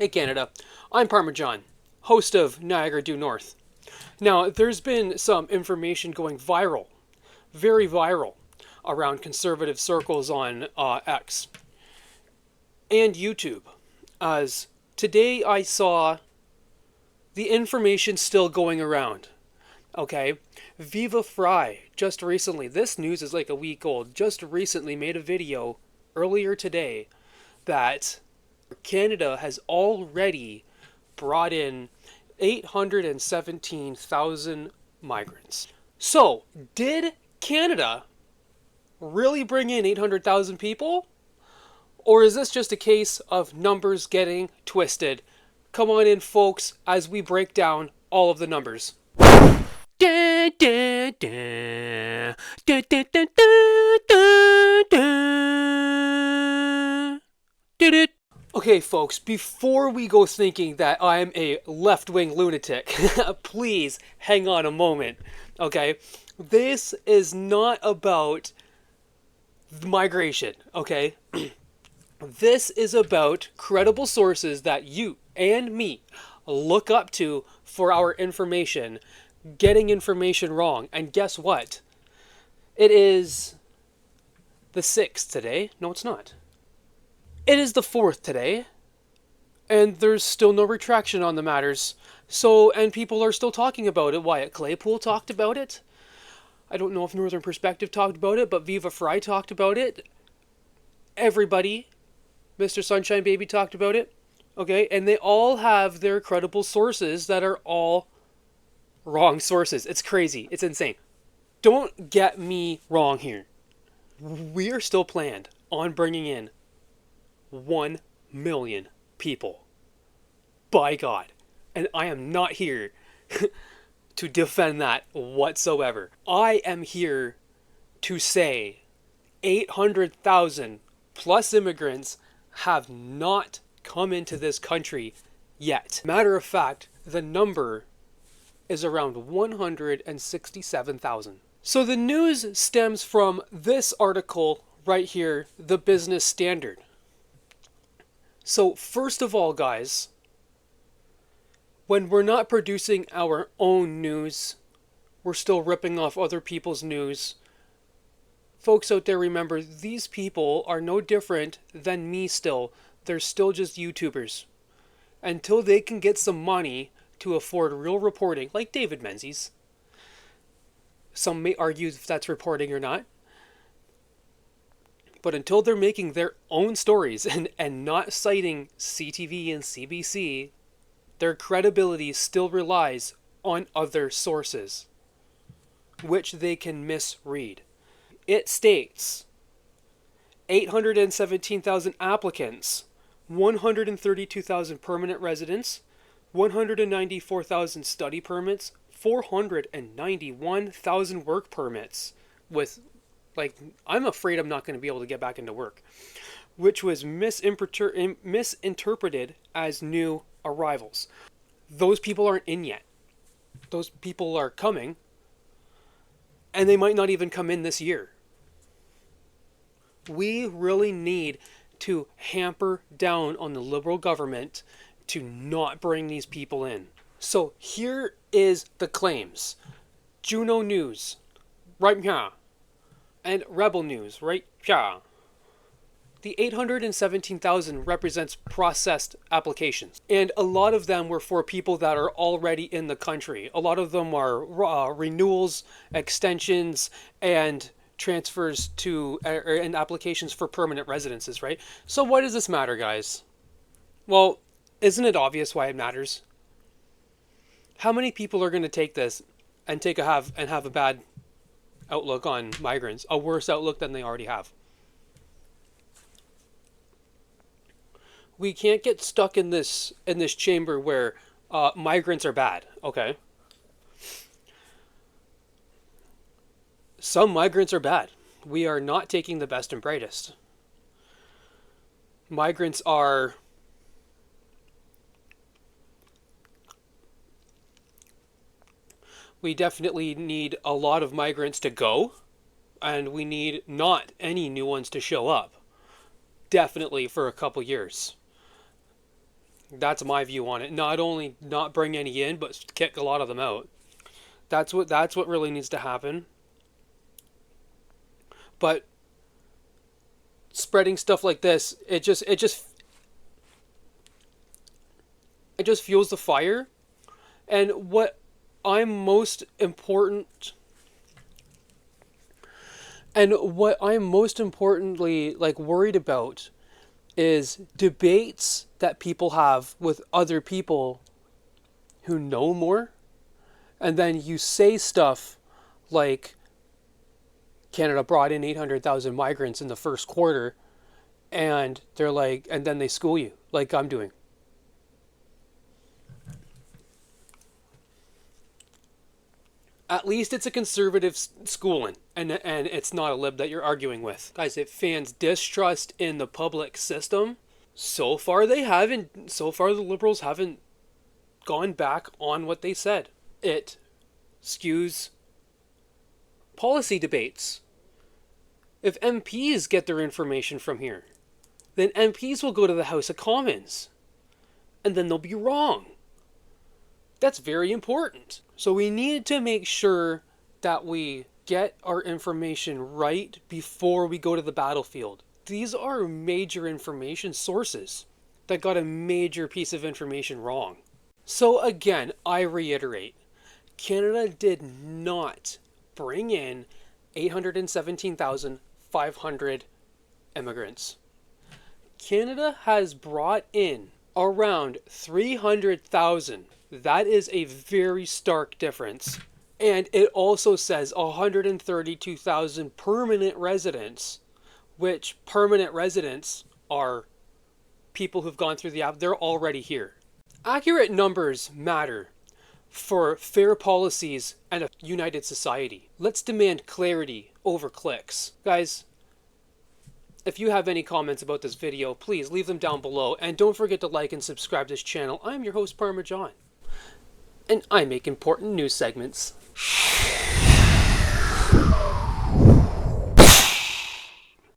Hey Canada, I'm Parmesan, host of Niagara Due North. Now, there's been some information going viral, very viral, around conservative circles on X and YouTube. As today I saw the information still going around. Okay, Viva Fry just recently, this news is like a week old, just recently made a video earlier today that Canada has already brought in 817,000 migrants. So, did Canada really bring in 800,000 people? Or is this just a case of numbers getting twisted? Come on in, folks, as we break down all of the numbers. Da, da, da. Da, da, da, da, da, da. Did it? Okay, folks, before we go thinking that I'm a left-wing lunatic, please hang on a moment, okay? This is not about migration, okay? This is about credible sources that you and me look up to for our information, getting information wrong. And guess what? It is the 6th today. No, it's not. It is the 4th today, and there's still no retraction on the matters. So, and people are still talking about it. Wyatt Claypool talked about it. I don't know if Northern Perspective talked about it, but Viva Fry talked about it. Everybody, Mr. Sunshine Baby talked about it. Okay, and they all have their credible sources that are all wrong sources. It's crazy. It's insane. Don't get me wrong here. We are still planned on bringing in 1 million people. By God. And I am not here to defend that whatsoever. I am here to say 800,000 plus immigrants have not come into this country yet. Matter of fact, the number is around 167,000. So the news stems from this article right here, the Business Standard. So first of all, guys, when we're not producing our own news, we're still ripping off other people's news. Folks out there, remember, these people are no different than me still. They're still just YouTubers. Until they can get some money to afford real reporting, like David Menzies. Some may argue if that's reporting or not. But until they're making their own stories and not citing CTV and CBC, their credibility still relies on other sources, which they can misread. It states 817,000 applicants, 132,000 permanent residents, 194,000 study permits, 491,000 work permits with, like, I'm afraid I'm not going to be able to get back into work, which was misinterpreted as new arrivals. Those people aren't in yet. Those people are coming, and they might not even come in this year. We really need to hamper down on the Liberal government to not bring these people in. So here is the claims. Juno News, right here. And Rebel News, right here. The 817,000 represents processed applications. And a lot of them were for people that are already in the country. A lot of them are renewals, extensions, and transfers to and applications for permanent residences, right? So why does this matter, guys? Well, isn't it obvious why it matters? How many people are going to take this and have a bad outlook on migrants, a worse outlook than they already have? We can't get stuck in this chamber where migrants are bad, okay? Some migrants are bad. We are not taking the best and brightest. Migrants are we definitely need a lot of migrants to go, and we need not any new ones to show up. Definitely for a couple years. That's my view on it. Not only not bring any in, but kick a lot of them out. That's what really needs to happen. But spreading stuff like this, it just fuels the fire. And what I'm most important and what I'm most importantly like worried about is debates that people have with other people who know more, and then you say stuff like Canada brought in 800,000 migrants in the first quarter, and they're like, and then they school you like I'm doing. At least it's a conservative schooling, and it's not a lib that you're arguing with. Guys, it fans distrust in the public system. So far, they haven't. So far, the Liberals haven't gone back on what they said. It skews policy debates. If MPs get their information from here, then MPs will go to the House of Commons, and then they'll be wrong. That's very important. So we need to make sure that we get our information right before we go to the battlefield. These are major information sources that got a major piece of information wrong. So again, I reiterate, Canada did not bring in 817,500 immigrants. Canada has brought in around 300,000. That is a very stark difference. And it also says 132,000 permanent residents, which permanent residents are people who've gone through the app. They're already here. Accurate numbers matter for fair policies and a united society. Let's demand clarity over clicks. Guys, if you have any comments about this video, please leave them down below. And don't forget to like and subscribe to this channel. I'm your host, Parmesan. And I make important news segments.